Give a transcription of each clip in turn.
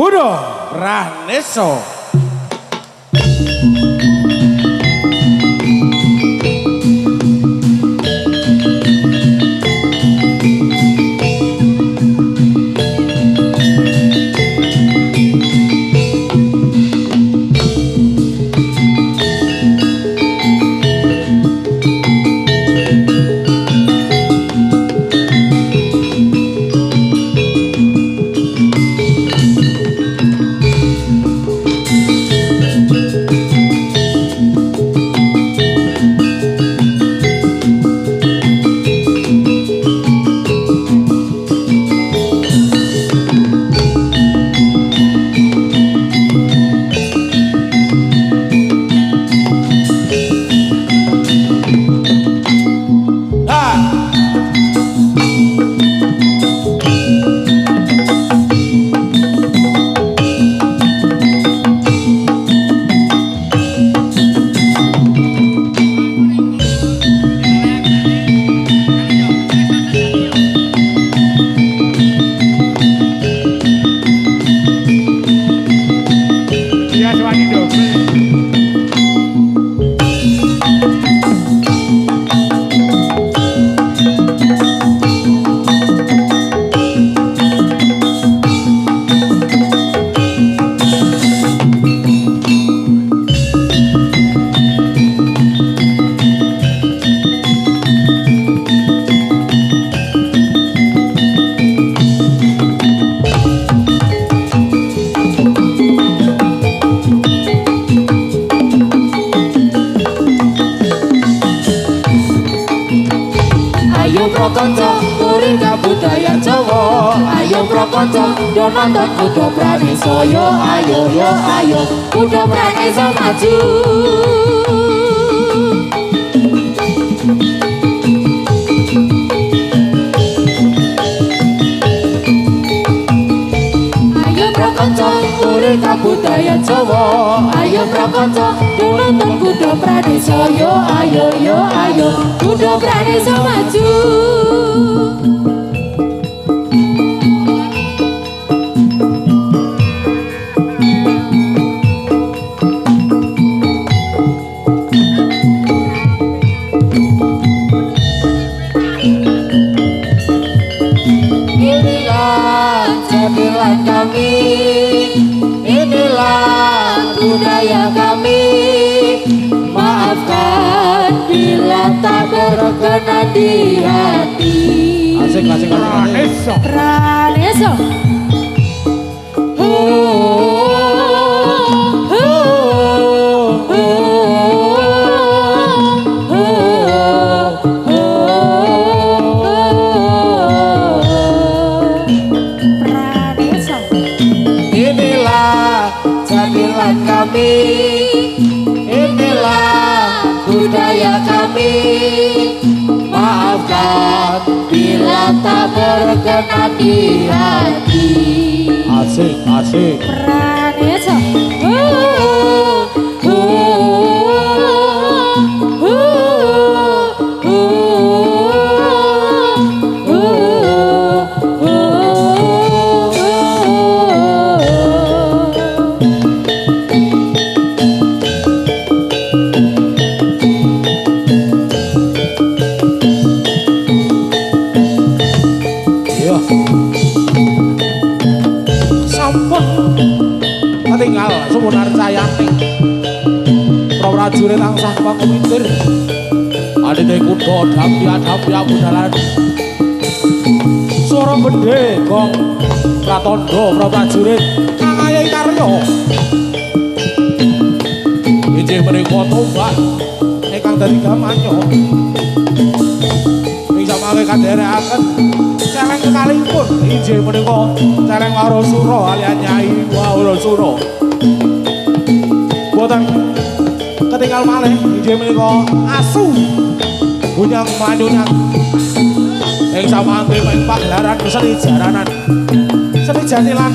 Kudu Praneso. Nonton Kudu Praneso, yo ayo Kudu Praneso maju. Ayo prakonco urip kabudayan Jawa, ayo prakonco nonton Kudu Praneso, yo ayo Kudu Praneso maju. Inilah budaya kami, maafkan bila tak berkenan di hati. Asik. Praneso. Inilah budaya kami, maafkan bila tak berkenan di hati. Asik. Praneso. Tinggal sumunar sayati prajurit tansah pangumitir adene kuda dapya budalan swara gedhe gong pratandha prajurit kangayi karya injih menika tombak ingkang dadi gamanyo ing samangke kandherekaken celeng kekalipun injih menika celeng Warasura alias Nyai Warasura. Boten ketinggal malih injih menika asu bunyang manyunyang ing samangke ing pagelaran seni jaranan seni jatilan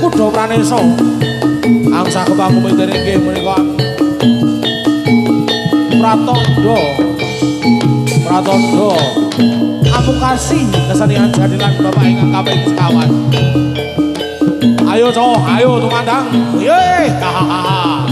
Kudu Praneso angsa kepangumitir inggih menika Pratandha Amukasi kesenian jadilan Bapak ingkang kaping sekawan. Ayo cowok, ayo tumandang. Yeay, hahaha.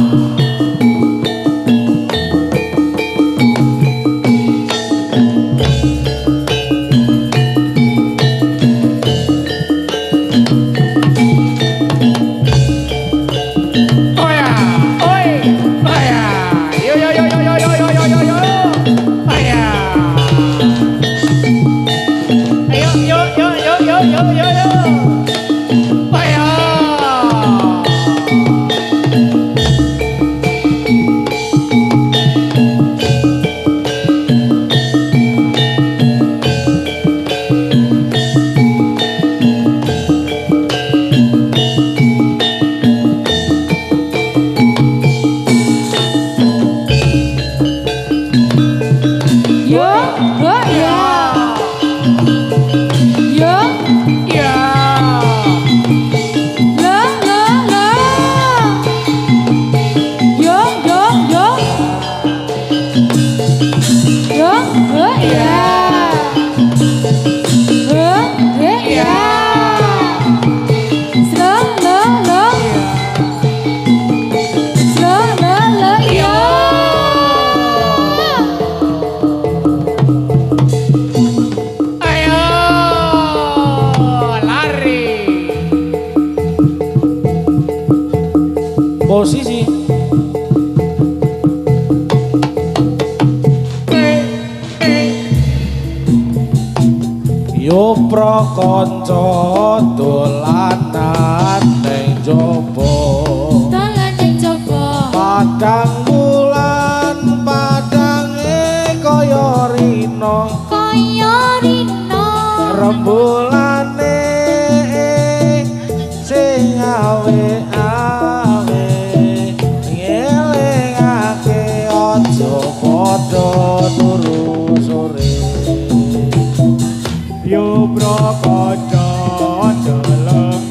Posisi yo prakanca dolanan ning jaba Dolan ning jaba padang bulan padange kaya rina rembulane sing awe-awe ngelingake aja padha turu sore yo prakanca deleng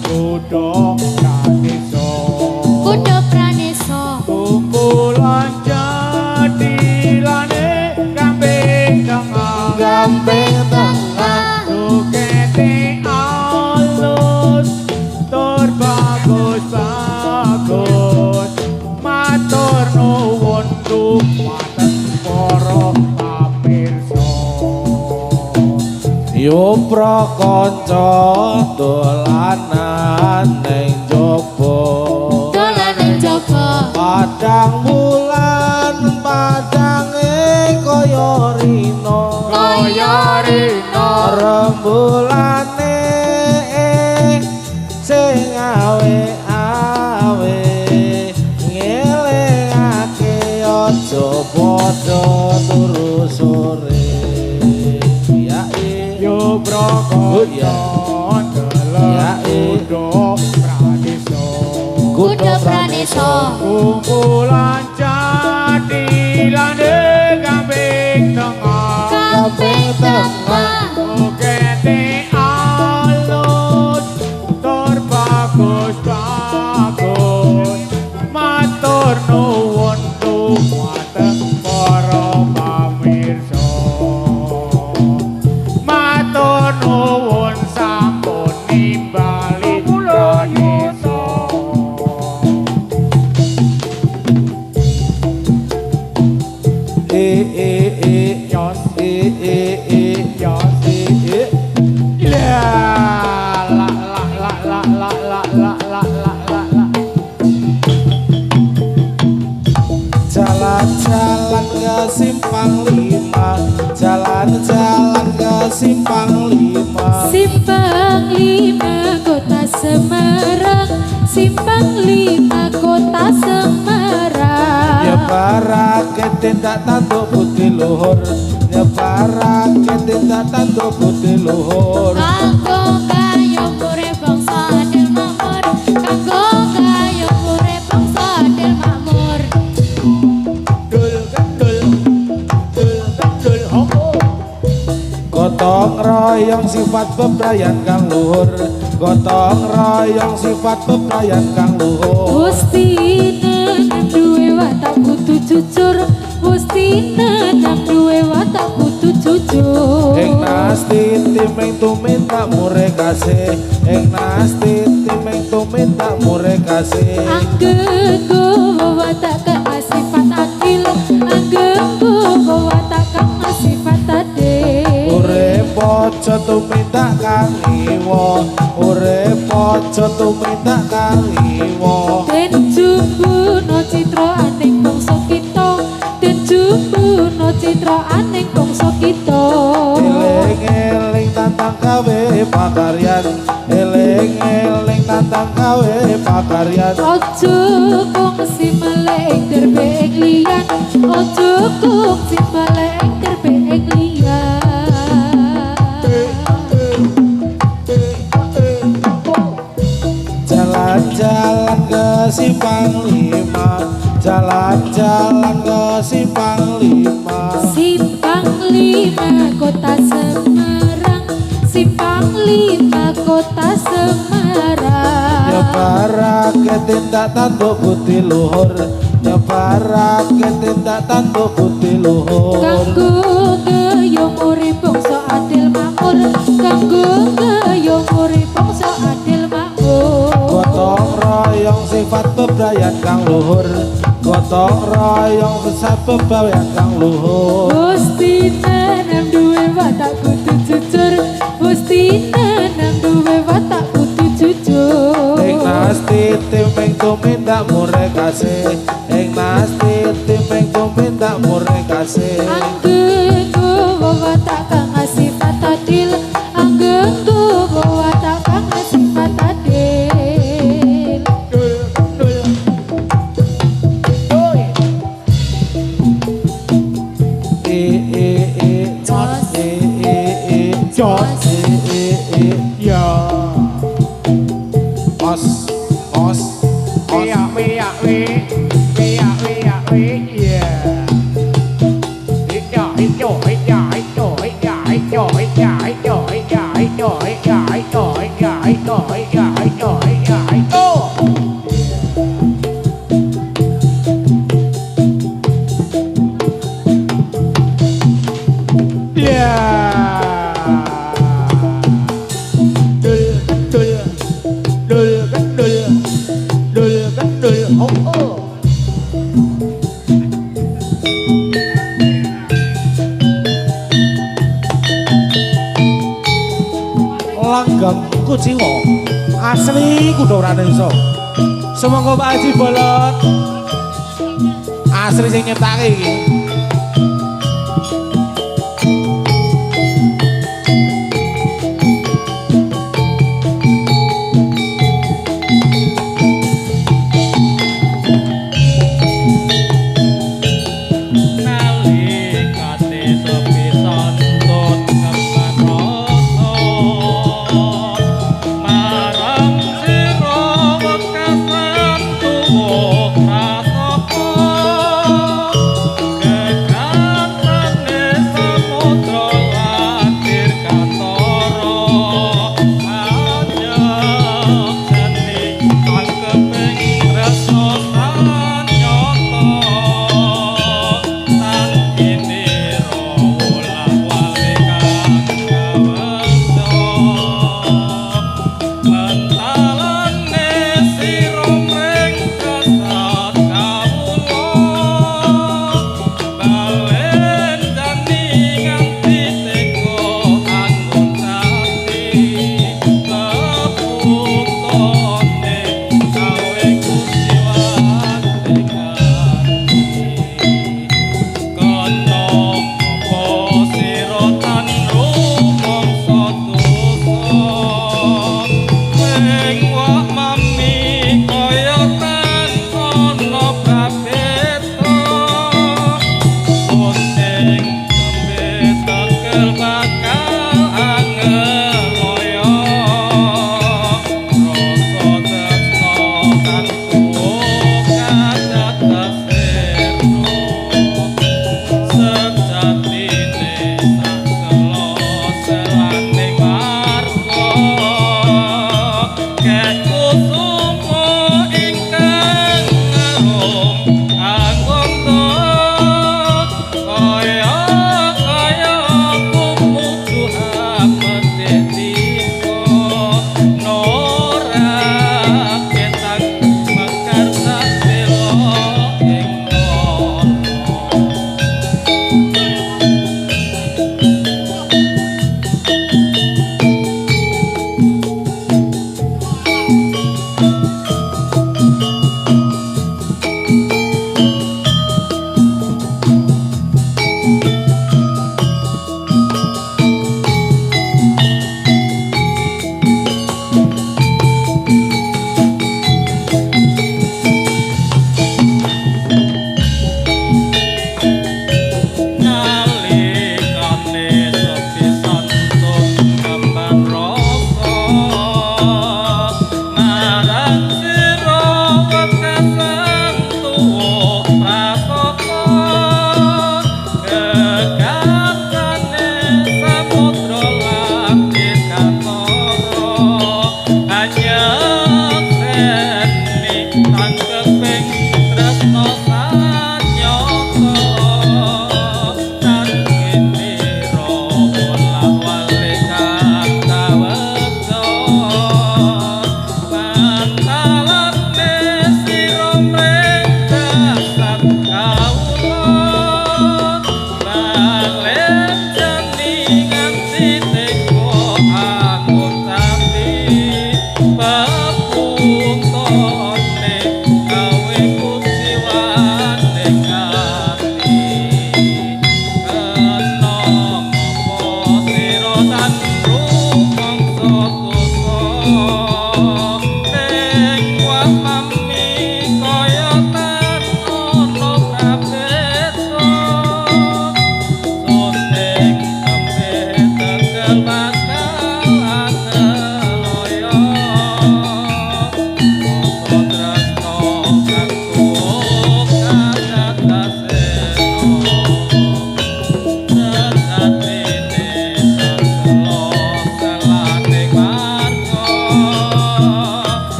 kuda pranesa kumpulan jadilane kambing tengah sukete alus tur bagus matur nuwun dumateng para pamirsa yo prakanca dolanan ning jaba padang bulan padange kaya rina rembulane sing awe-awe ngelingake aja padha turu sore yo prakanca deleng kuda pranesa kumpulan jadilane kambing tengah sukete alus tur bagus matur nuwun dumateng para pamirsa matur nuwun sampun nimbali pranesa yos jalan-jalan ke simpang lima jalan-jalan ke simpang lima kota Semarang simpang 5 kota Semarang nyebarake tindak tanduk budi luhur nyebarake tindak tanduk budi luhur kanggo gayung urip bangsa adil makmur kanggo gayung urip bangsa adil makmur gotong royong sifat bebrayan kang luhur gotong royong sifat bebrayan kang luhur Gustine duwe watak kudu jujur Gustine duwe watak kudu jujur Ing nasti timeng tuminta mure kasih Ing nasti timeng tuminta mure kasih Anggengku watak kang sifat adil Anggengku watak kang sifat adil Urip aja tuminta kang iwa Urip aja tuminta kang iwa Den jumbuno citra aning bangsa kita Den jumbuno citra aning bangsa kita Eling-eling tantang gawe pakaryan Eling-eling tantang gawe pakaryan Ojo kongsi melek terbek liyan Ojo kongsi melek terbek liyan Jalan-jalan ke Simpang Lima Jalan-jalan ke Simpang Lima Simpang Lima Kota Semarang Simpang Lima Kota Semarang Nyebarake tindak tanduk putih luhur Nyebarake tindak tanduk putih luhur Kanggo gayung urip bangsa adil makmur Kanggo gayung urip bangsa adil makmur Gotong royong sifat bebrayan kang luhur Gotong royong sifat bebrayan kang luhur Gusti nanam duwe watak kudu jujur Gusti nanam duwe watak kudu jujur Ing nasti timeng tumindak mure kasih Ing nasti timeng tumindak mure kasih Anggengku watak kang sifat adil Anggengku watak kang sifat adil Jos ya os os Wia wia wi wia wia wi ya Hija hija hija hija hija hija hija hija hija hija hija hija hija hija hija hija hija hija langgam kucingo asli kudu ora iso semangka Pak Haji Bolot asli sing nyetake iki Marang sira wekasan tuwuh rasa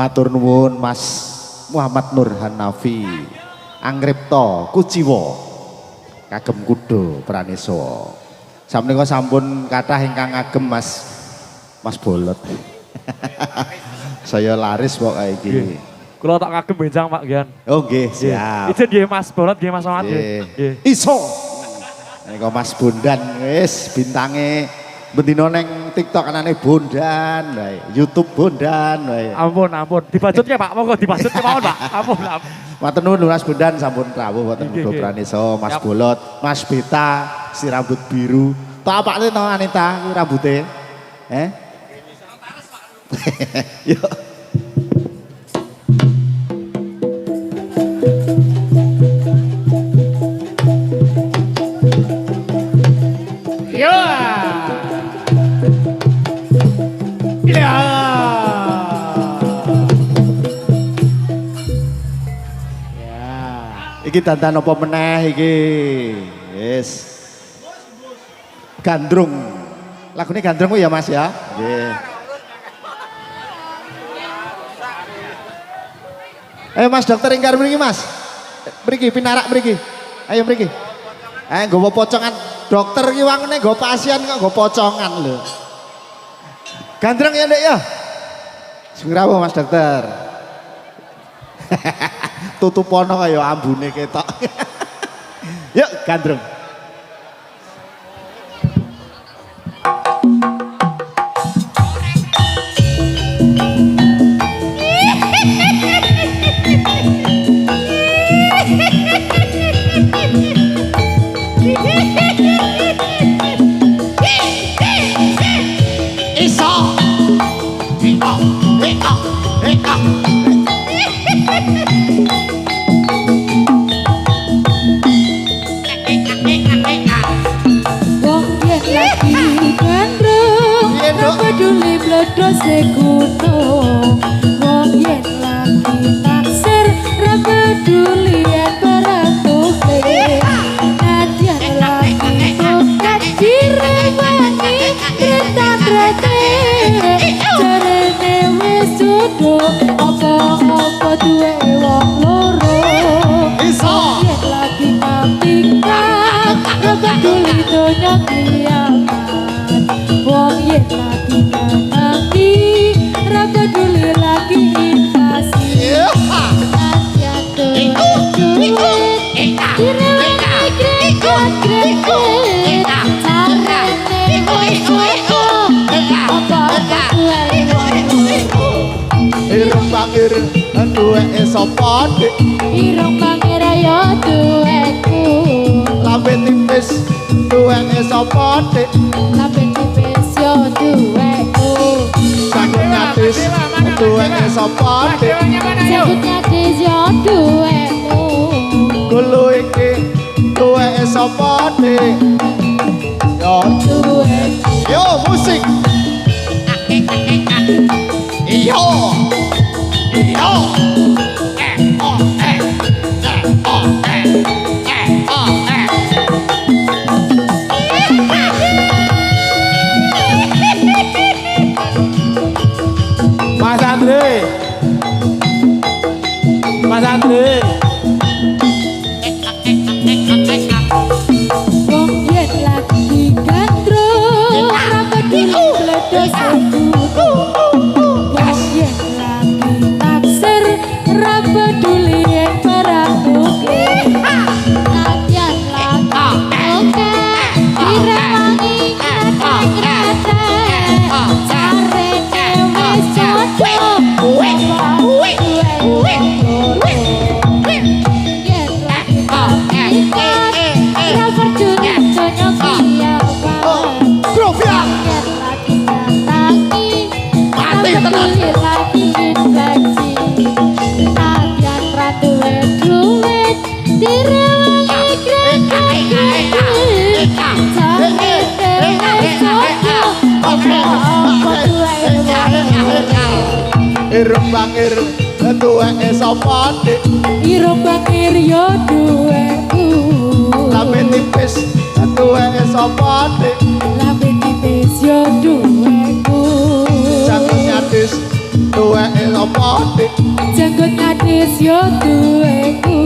Matur nuwun Mas Muhammad Nur Hanafi Angripta Kuciwa kagem kuda Pranesawa. Sameneika sampun kathah ingkang ngagem Mas Bolot. Saya laris pokoke iki. Kula tak kagem benjang Pak Gian. Oh nggih, siap. Ijen nggih Mas Bolot nggih Mas Muhammad nggih. Nggih. Iso. Nek Mas Bondan wis bintange bendina ning TikTok anane Bondan wae, YouTube Bondan wae. Ampun, dibajutnya Pak, monggo dibajutnya mawon Pak. Ampun. Matur nuwun Mas Bondan sampun rawuh wonten Kuda Pranesawa, Mas Bolot, Mas Beta si rambut biru. Tak apakne to Anita kuwi rambute? Yuk. Iki dandan apa meneh iki? Yes. Gandrung. Lagune Gandrung ku ya Mas ya? Nggih. Ayo Mas dokter ingkar mriki Mas. Mriki pinarak mriki. Ayo mriki. Nggawa pocongan. Dokter ki wangune nggo pasien kok nggo pocongan lho. Gandrung ya Ndek ya? Sing rawuh Mas dokter. Tutupono kaya ambune ketok. Yuk gandrung. Gunung wong yen lagi taksir ra peduli yen barang tuhe nadyan lagi tokat direwangi retan-rete jarene wis jodoh apa-apa duwe wong loro yen lagi kapingkang ra peduli donya kiamat wong yen lagi nanangi ra peduli lagi invasi nadyan duit direwangi greget-greget carane wis jodoh apa-apa duwe Ireng bangir duweke sapa Dik? Ireng bangir ayo duweku Lambe tipis duweke sapa Dik? lambe tipis yo duweku Sanggung atis duweke sapa Dik? sebut nyatis yo duweku Gulu iki duweke sapa Dik? Yo duweku yo musik. Yo. Yo. Mas Andre. Mas Andre. wong yen lagi gandrung ra peduli bledos wong yen lagi taksir ra peduli yen barang tuke nadyan lagi oke direwangi grete carene wis jodoh yen lagi kapingkang ra peduli donya kiamat Grofia. yen lagi nanangi Mati ra tenan. peduli lagi infeksi nadyan ra duwe duit direwangi greget-greget carene wis jodoh apa-apa duwe Ireng bangir duweke sapa Dik? ireng bangir yo duweku Lambe tipis duweke sapa Dik? lambe tipis yo duweku Sanggung atis tuweke sapa dik Jenggot gadis yo duweku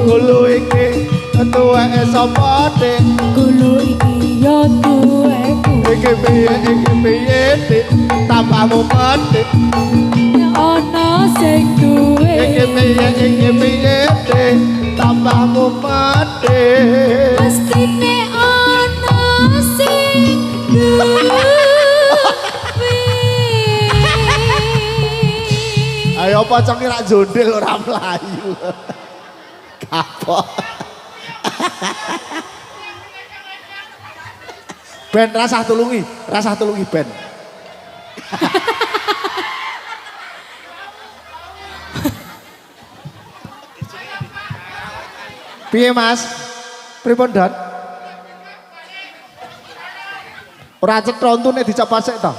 kulo iki tuweke sapa dik Kulo iki yo duweku iki piye dik tambahmu pedhik Ono sing duwe iki piye dik tambahmu pedhik Mestine ono sing duwe ayo pocong ki rak jondel ora mlayu kapok Ben rasah tulungi Ben piye mas pripun dan ora cetha untune dicopot sik to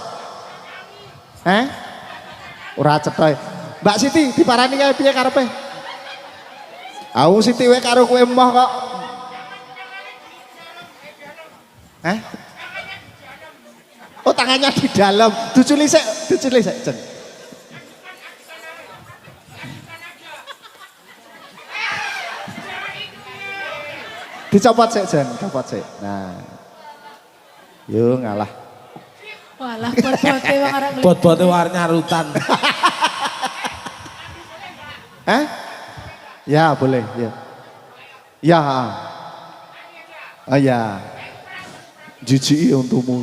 ora cetha Mbak Siti diparani kae piye karepe aku Siti wae karo kowe emoh kok oh tangannya di dalam duculi sik Jen dicopot sik Jen copot sik nah yo ngalah Walah bot-bote wong arek Bot-bote war nyarutan. Ya boleh ya. Ya. Oh ya. Jijiki untukmu.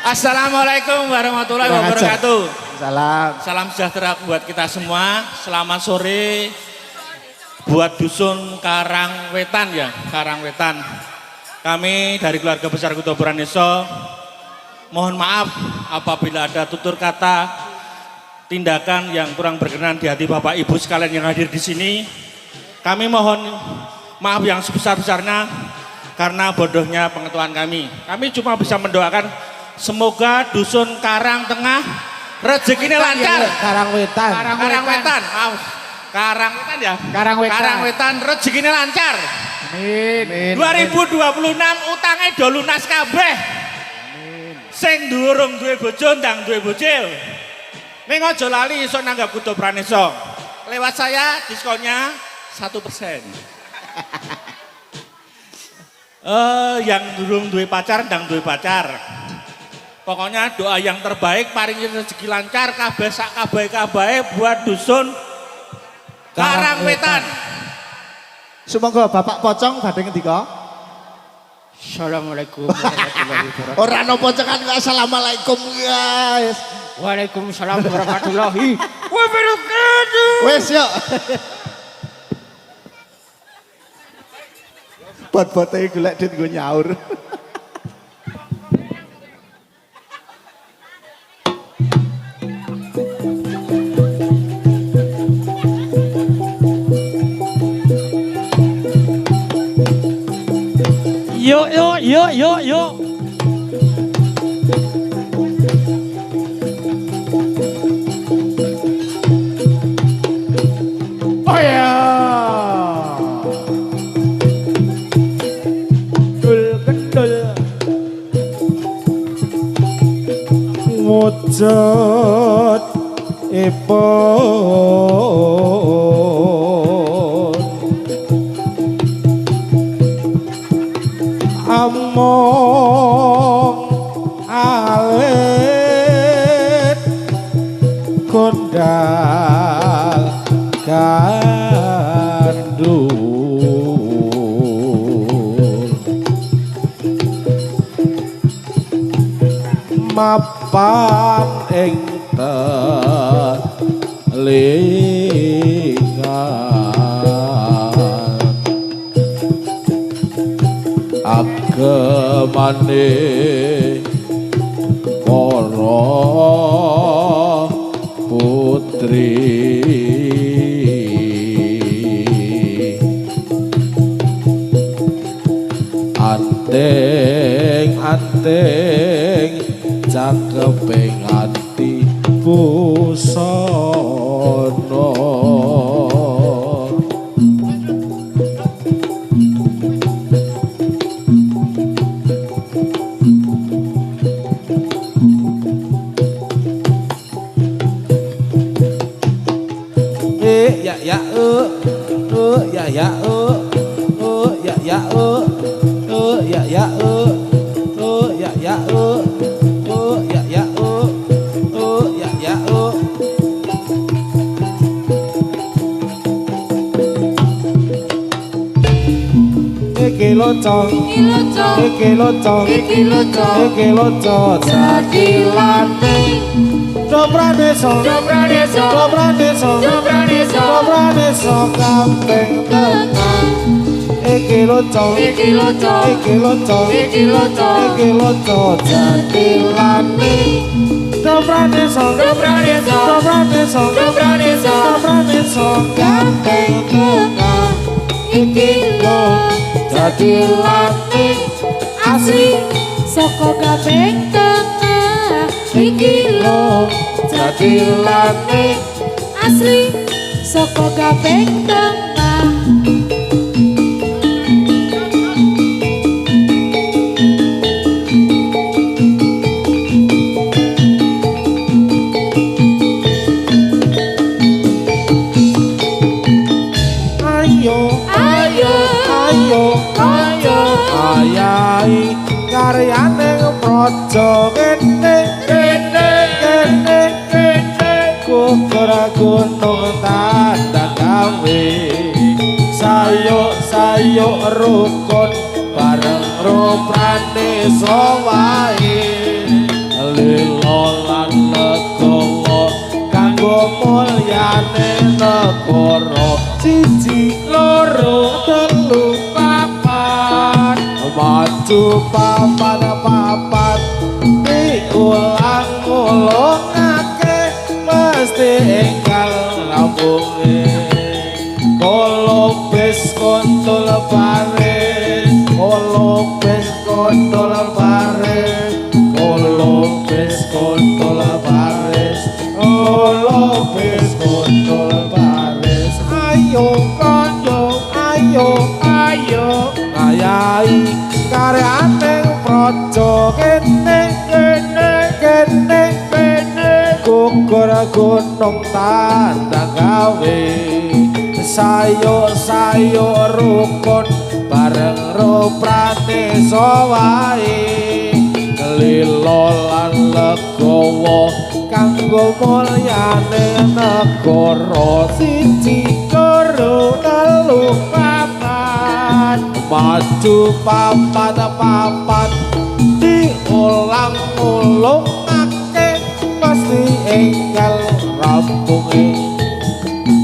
Assalamualaikum warahmatullahi wabarakatuh. Salam. Salam sejahtera buat kita semua. Selamat sore buat dusun Karangwetan ya, Karangwetan. Kami dari keluarga besar Kuto Braneso mohon maaf apabila ada tutur kata, tindakan yang kurang berkenan di hati Bapak Ibu sekalian yang hadir di sini. Kami mohon maaf yang sebesar-besarnya karena bodohnya pengetahuan kami. Kami cuma bisa mendoakan semoga dusun Karang Tengah rezekinya lancar. Karangwetan. Karangwetan, maaf. Karangwetan ya. Karangwetan rezekinya lancar. Amin. 2026 utangnya do lunas kabeh. Sing durung duwe bojo ndang duwe bojil. Ning aja lali iso nanggap Kuto Braneso. Lewat saya diskonnya 1%. Yang durung duwe pacar ndang duwe pacar. Pokoknya doa yang terbaik paringi rezeki lancar kabeh sak kabeh-kabeh buat dusun Karangwetan. Semoga Bapak Pocong badhe ngendika. Assalamualaikum warahmatullahi wabarakatuh. Ora ana pocongan kok assalamualaikum guys. Waalaikumsalam warahmatullahi wabarakatuh. Wes yuk. Bot-bote golek dit nggo nyaur. Yuk. Oh ya. Kendul. Wujud ipun among alit kondal gandul mapan ing telingan agemane para putri anteng cakeping ati busana ya ya ya ya ya ya ya ya ya ya ya ya ya iki locong iki locong Iki locong iki locong Dadi lanting Dobraneso Dobraneso Dobraneso Dobraneso Dobraneso kampeng tengah iki locong Iki locong iki locong Iki locong iki locong dadi lanting Dobraneso Dobraneso Dobraneso Dobraneso Dobraneso kampeng tengah Iki lo dadi lanting asli saka kabeh tengah iki lo dadi lanting asli saka kabeh tengah ayo ayo ayo ayo ayahi karyane praja kene kene kene kene kukura gunung tanda gawe sayo rukun bareng ruprane sowae lilo lan legowo kanggo mulyane negara siji loro telu papat maju papat papat diulang-ulangake mesti enggal rampunge kolobes kontol baris kolobes kontol baris kolobes kontol baris kolobes kontol baris ayo kanyo ayo ayo ayai karyane praja kene kene kene kene gugur gunung tanda gawe sayo rukun bareng ruprane sowae lilo lan legowo kanggo mulyane negara siji loro telu papat maju papat papat diulang-ulangake pasti enggal rampunge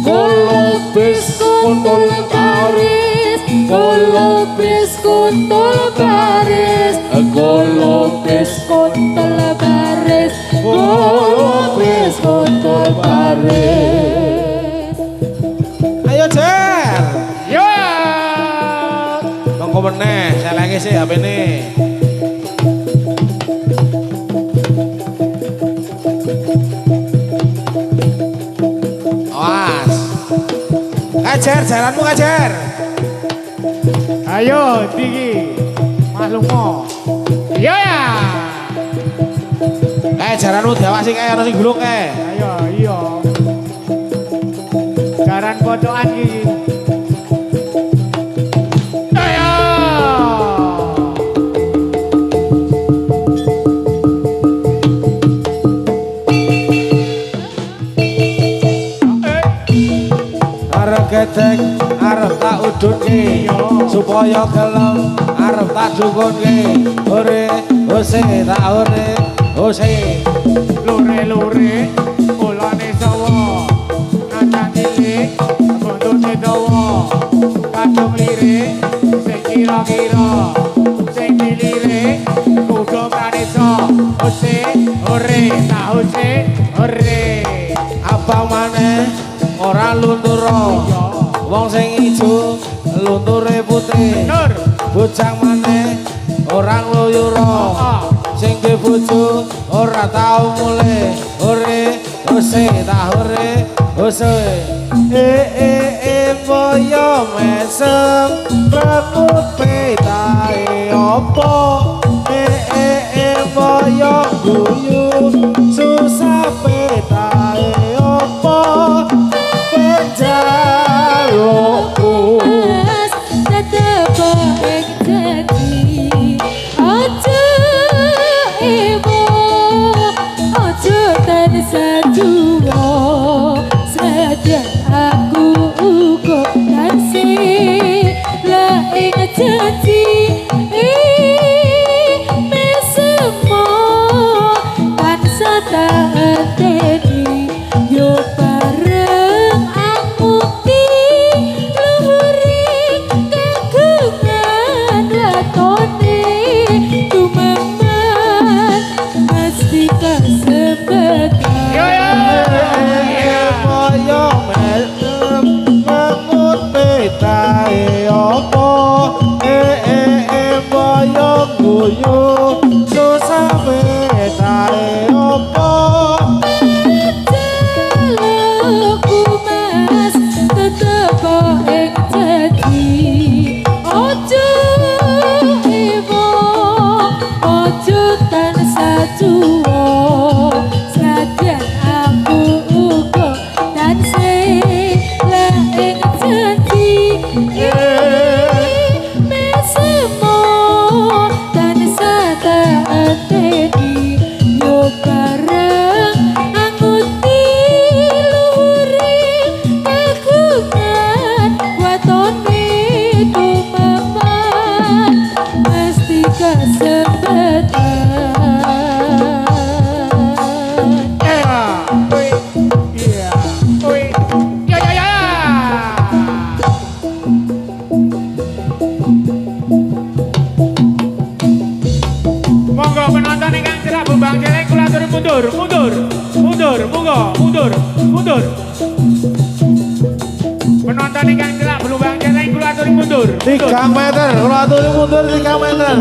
kolobes kontol baris kolobes kontol baris kolobes kontol baris kolobes kontol baris ayo Jer yo monggo meneh saya lagi sih HP ini awas kajer jalanmu kajer Ayo, tinggi. Mas Lungo. yo ya jalanmu diawasi kayak orang sing gulung kayak Ayo, iya. Jaran pojokan iki. ayo arep gedek arep tak udunke supaya gelem arep tak dukunke ore ose tak ore ose Lure-lure, ulane sawa. Nacang cilik, buntute dawa. Kadung lirik, sing kira-kira. Sing dilirik, kudu pranisa. Ose, ore, tak ose, ore. abang maneh ora lundura wong sing ijo lunture putih Nur, bujang maneh orang luyura sing ge bojo ora tau mulih ore ose tak ore ose boyo mesem rekut petae opo boyo guyu susah petae opo penjara sajuwo senajan aku uga tansih la ing janji mesemo tansah tak enteni yo bareng angukti luhuring kagungan watone tumeman mesti kasempatan Kaya melem mangut betae opo boyong guyu susah betae opo jalukku mas tetep ing janji ojo ewo ojo tansah juwo senajan aku uga tansih la ing janji mesemo tansah tak enteni yo bareng anguti luhuring kagungan watone tumeman mesti kasempatan Iya. Oi. Ya. Monggo penonton ingkang cerak bumbang celeng kula aturi mundur. Mundur. Penonton ingkang cerak bumbang celeng kula aturi mundur. 3 meter kalau aturi mundur 3 meter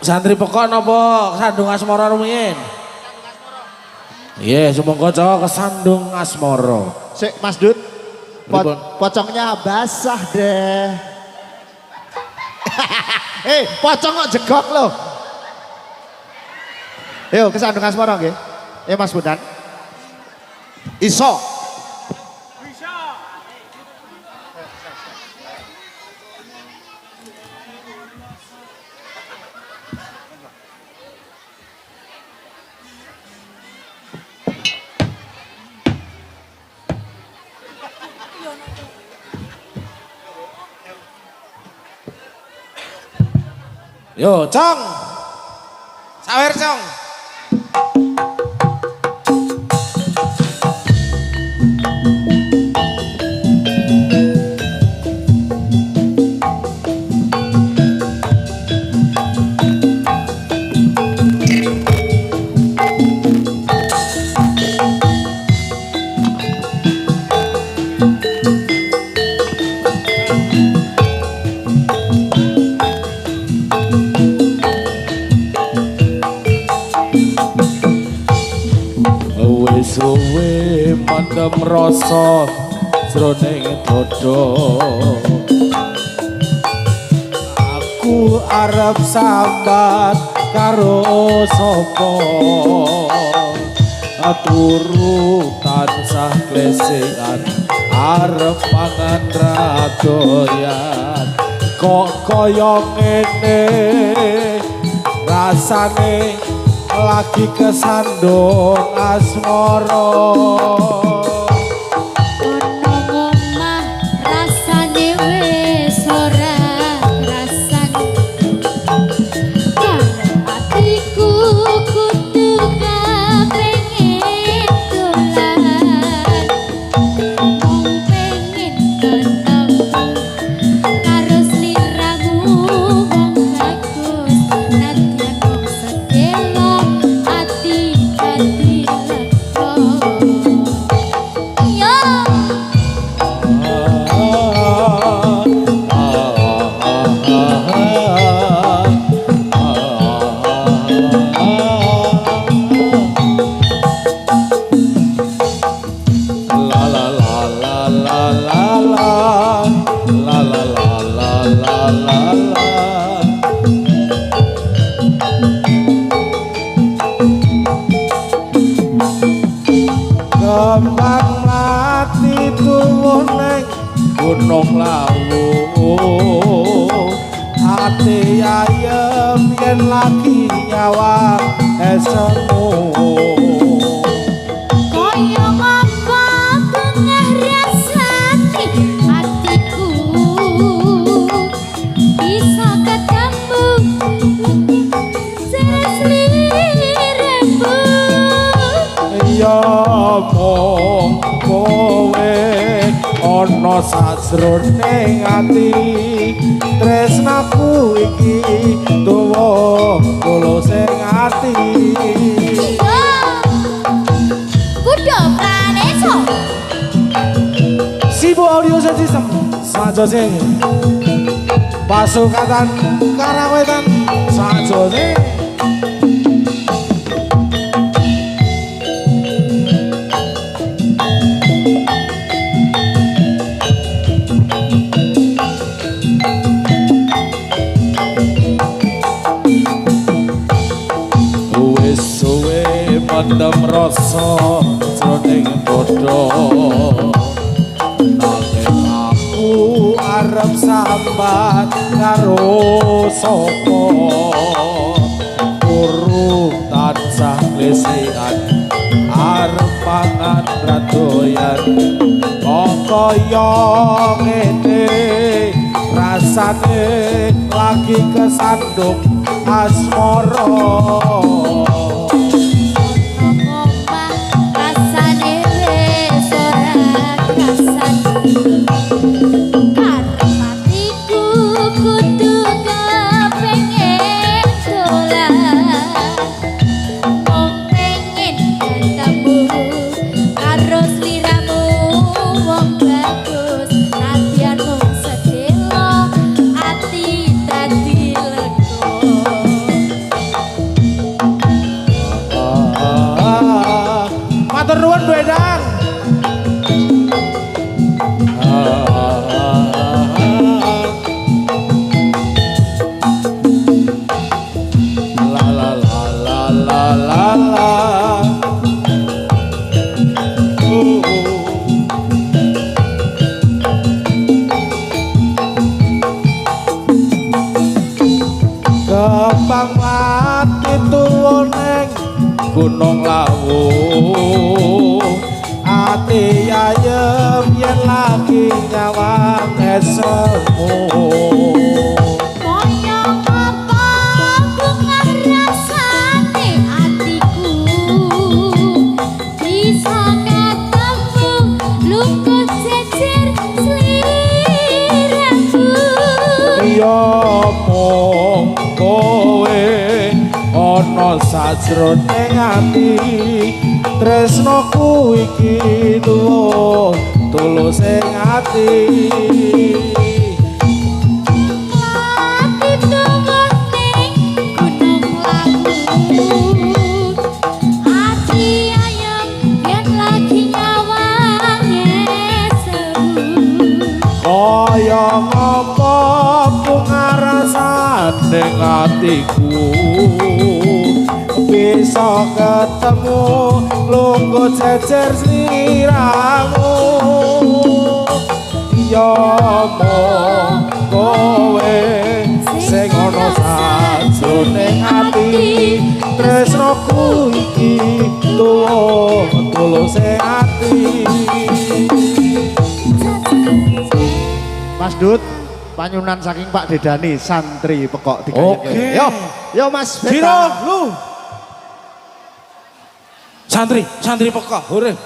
Santri pekon apa Sandung Asmara rumiyin? Iya, sumangga Jawa kesandung Asmara. Sik Mas Dut. Pripun? Pocongnya basah deh. Pocong kok jegok loh. Yo kesandung Asmara nggih. Mas Bundan. Iso. Yo, Cong. Sawer, Cong. rasa jroning dada aku arep sambat karo sapa turu tansah klesekan arep pangan radoyan kok kaya ngene rasane lagi kesandung asmara Ono ngomah rasane wis ora rasane Karep atiku kudu kepengin dolan Mong pengen ketemu karo sliramu wong bagus nadyan wong sedelo ati dadi lega Yo Kembang mati tuwuh neng gunung lawu ati ayem yen lagi nyawa esemu Kaya ngapa tengah rasane atiku bisa ketemu sliramu ya mong kowe ana sajroning ati tresnaku iki tuwa tulus ing ati Kudu praneso Sibu Audio System sajose Pasukatan Karawetan sajose wis suwe mendem rasa jroning dada nanging aku arep sambat karo sapa urung tansah klesekan arep pangan radoyan kok kaya ngene rasane lagi kesandung asmara ngomah rasane wis ora rasane Karep atiku kudu kepengin dolan Mong pengen ketemu karo sliramu wong bagus nadyan mung sedelo ati dadi lega matur nuwun Bu Endang la la la la la la la Kembang mati tuwa neng gunung lawu ati ayem yen lagi nyawang esemu Kaya apa bunga rasane atiku bisa ketemu lungguh jejer sliramu ya mong kowe ana sajroning ati tresnaku iki tuwa tulus ing ati Ati tuwuh ning gunung lawu Ati ayem yen lagi nyawang kaya ngapa ku ngrasane atiku bisa ketemu lungguh jejer sliramu ya mong kowe sing ana sajroning ati tresnaku iki tuwa tuluse ati. Mas Dut, panyunan saking Pak Dedani santri pekok 3. Oke. Yo Mas Biro Beta. lu santri pekok urip.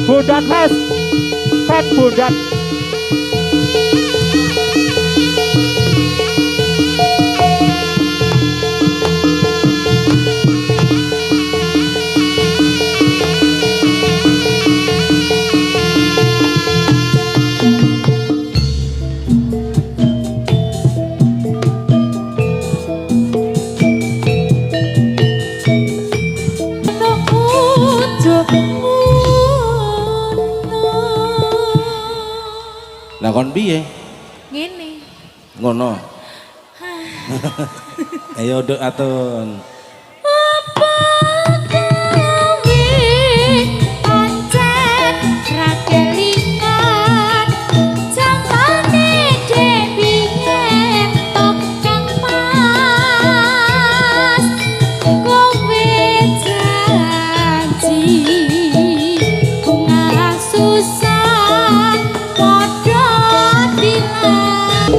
Budak has, pet budak. Lah kon piye? Ngene. Ngono. Ayo nduk atun. Apa kowe pancen ra kelingan jangane dhewe tok kang mas kowe janji bunga susah padha dilan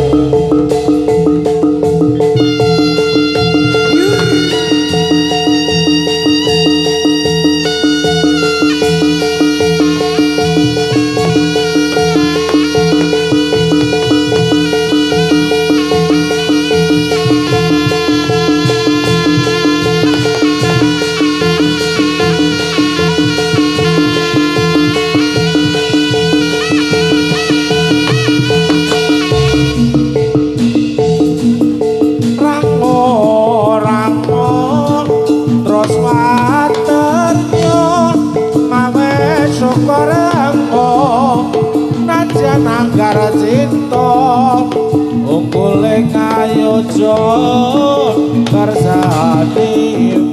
ingsun kersane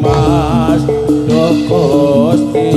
Mas Duh Gusti